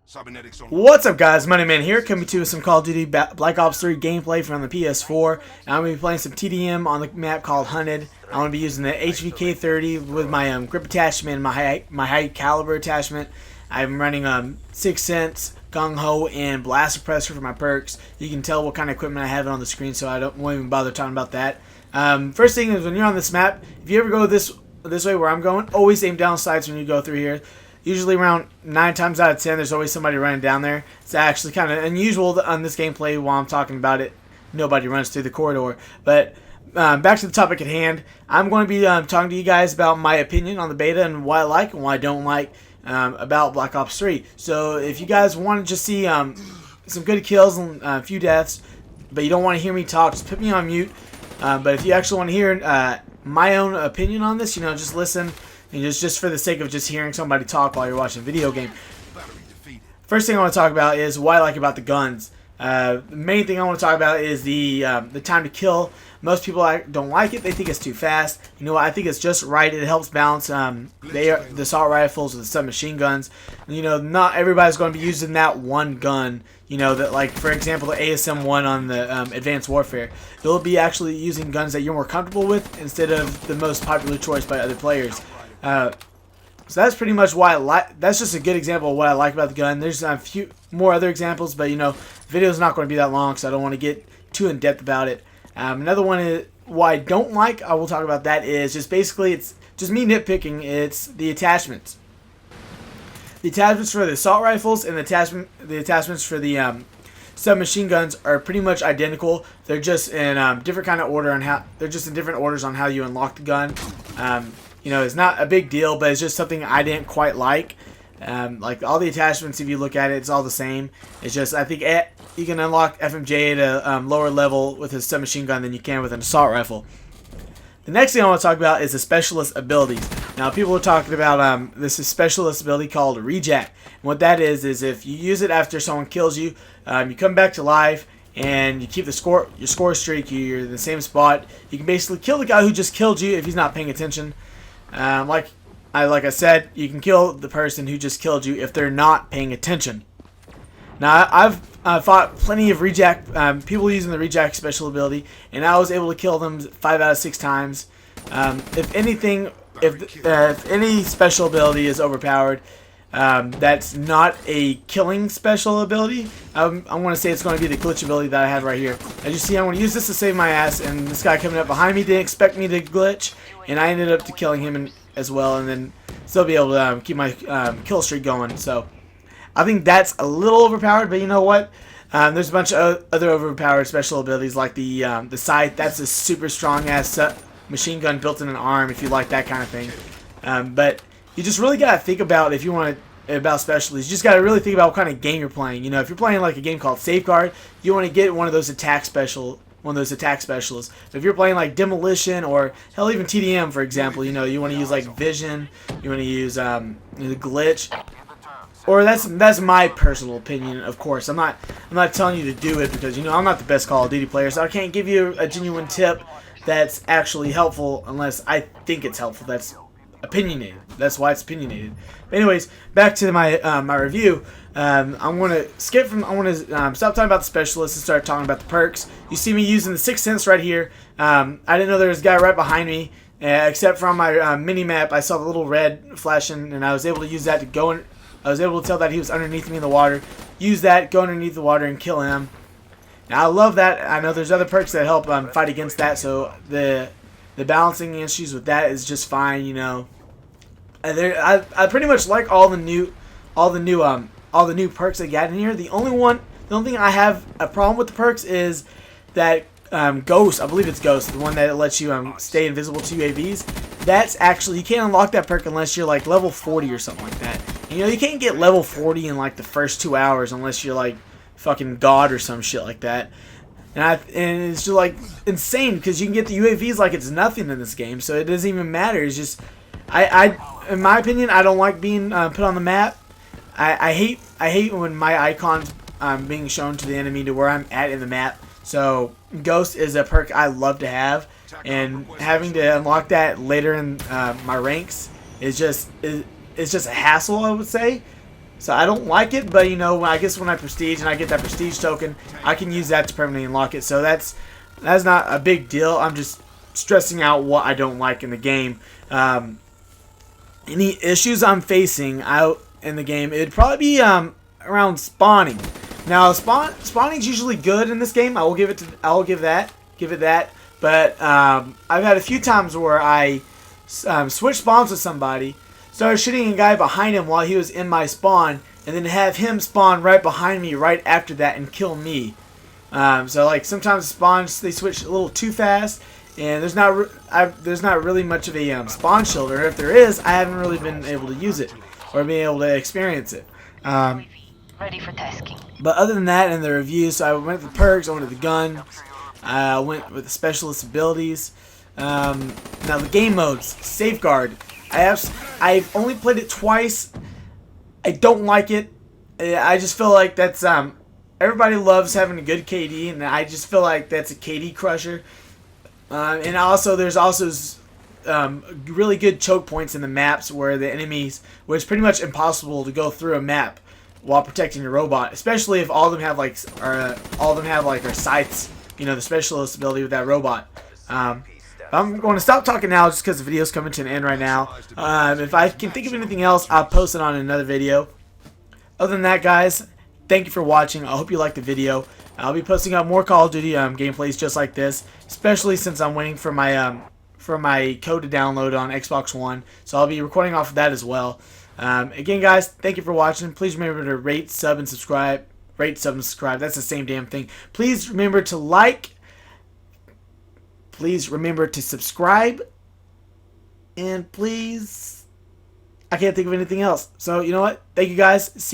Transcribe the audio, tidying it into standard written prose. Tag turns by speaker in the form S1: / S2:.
S1: Cybernetics on.
S2: What's up, guys? Moneyman here, coming to you with some Call of Duty Black Ops 3 gameplay from the PS4. And I'm going to be playing some TDM on the map called Hunted. I'm going to be using the HVK30 with my grip attachment and my high caliber attachment. I'm running 6 Sense, Gung Ho, and Blast Suppressor for my perks. You can tell what kind of equipment I have on the screen, so I won't even bother talking about that. First thing is, when you're on this map, if you ever go this way where I'm going, always aim down sights when you go through here. Usually around 9 times out of 10, there's always somebody running down there. It's actually kind of unusual on this gameplay while I'm talking about it. Nobody runs through the corridor. But back to the topic at hand. I'm going to be talking to you guys about my opinion on the beta and what I like and what I don't like about Black Ops 3. So if you guys want to just see some good kills and a few deaths, but you don't want to hear me talk, just put me on mute. But if you actually want to hear my own opinion on this, just listen. And just for the sake of just hearing somebody talk while you're watching a video game. First thing I want to talk about is what I like about the guns. The main thing I want to talk about is the time to kill. Most people don't like it. They think it's too fast. You know what? I think it's just right. It helps balance the assault rifles with the submachine guns. Not everybody's going to be using that one gun. That, like, for example, the ASM-1 on the Advanced Warfare. You'll be actually using guns that you're more comfortable with instead of the most popular choice by other players. So that's pretty much why I like. That's just a good example of what I like about the gun. There's a few more other examples, but the video's not going to be that long, so I don't want to get too in depth about it. Another one is why I don't like. I will talk about that. Is just basically it's just me nitpicking. It's the attachments. The attachments for the assault rifles and the attachments for the submachine guns are pretty much identical. They're just in different kind of order on how they're just in different orders on how you unlock the gun. It's not a big deal, but it's just something I didn't quite like. Like all the attachments, if you look at it, it's all the same. It's just I think you can unlock FMJ at a lower level with a submachine gun than you can with an assault rifle. The next thing I want to talk about is the specialist abilities. Now, people are talking about this specialist ability called Rejack. And what that is if you use it after someone kills you, you come back to life and you keep your score streak. You're in the same spot. You can basically kill the guy who just killed you if he's not paying attention. Like I said, you can kill the person who just killed you if they're not paying attention. Now, I've fought plenty of Rejack people using the Rejack special ability, and I was able to kill them 5 out of 6 times. If anything, if any special ability is overpowered, that's not a killing special ability, I want to say it's going to be the glitch ability that I have right here. As you see, I'm going to use this to save my ass, and this guy coming up behind me didn't expect me to glitch, and I ended up killing him as well, and then still be able to keep my kill streak going. So I think that's a little overpowered, but you know what? There's a bunch of other overpowered special abilities like the Scythe. That's a super strong ass machine gun built in an arm if you like that kind of thing. But you just really gotta think about if you want about specialties. You just gotta really think about what kind of game you're playing. If you're playing like a game called Safeguard, you want to get one of those attack specialists. But if you're playing like Demolition or hell even TDM, for example, you want to use like Vision. You want to use the Glitch. Or that's my personal opinion, of course. I'm not telling you to do it because I'm not the best Call of Duty player, so I can't give you a genuine tip that's actually helpful unless I think it's helpful. That's opinionated. That's why it's opinionated. But anyways, back to my my review. I'm gonna skip from. I want to stop talking about the specialists and start talking about the perks. You see me using the 6th Sense right here. I didn't know there was a guy right behind me. Except from my mini map, I saw the little red flashing, and I was able to use that to go in. I was able to tell that he was underneath me in the water. Use that, go underneath the water, and kill him. Now, I love that. I know there's other perks that help fight against that, so the balancing issues with that is just fine. I pretty much like all the new perks they got in here. The only thing I have a problem with the perks is that Ghost. I believe it's Ghost, the one that lets you stay invisible to UAVs. That's actually, you can't unlock that perk unless you're like level 40 or something like that. You can't get level 40 in like the first 2 hours unless you're like fucking God or some shit like that. And it's just like insane because you can get the UAVs like it's nothing in this game, so it doesn't even matter. It's just, in my opinion, I don't like being put on the map. I hate when my icon's being shown to the enemy to where I'm at in the map. So Ghost is a perk I love to have, and having to unlock that later in my ranks is just a hassle, I would say. So I don't like it, but you know, I guess when I prestige and I get that prestige token, I can use that to permanently unlock it. So that's not a big deal. I'm just stressing out what I don't like in the game. Any issues I'm facing out in the game, it'd probably be around spawning. Now spawning's usually good in this game. I'll give it that. But I've had a few times where I switched spawns with somebody, started shooting a guy behind him while he was in my spawn, and then have him spawn right behind me right after that and kill me. So like sometimes spawns, they switch a little too fast, and there's not really much of a spawn shield, or if there is, I haven't really been able to use it or been able to experience it.
S1: Ready for tasking.
S2: But other than that, in the reviews, so I went with the perks, I went with the gun, I went with the specialist abilities. Now the game modes, Safeguard. I've only played it twice. I don't like it. I just feel like that's everybody loves having a good KD, and I just feel like that's a KD crusher. And also, there's also really good choke points in the maps where the enemies, where it's pretty much impossible to go through a map while protecting your robot, especially if all of them have like our sights, you know, the specialist ability with that robot. I'm going to stop talking now just because the video's coming to an end right now. If I can think of anything else, I'll post it on another video. Other than that, guys, thank you for watching. I hope you liked the video. I'll be posting up more Call of Duty gameplays just like this, especially since I'm waiting for my code to download on Xbox One. So I'll be recording off of that as well. Again, guys, thank you for watching. Please remember to rate, sub, and subscribe. Rate, sub, and subscribe. That's the same damn thing. Please remember to like. Please remember to subscribe. And please, I can't think of anything else. So, you know what? Thank you, guys. See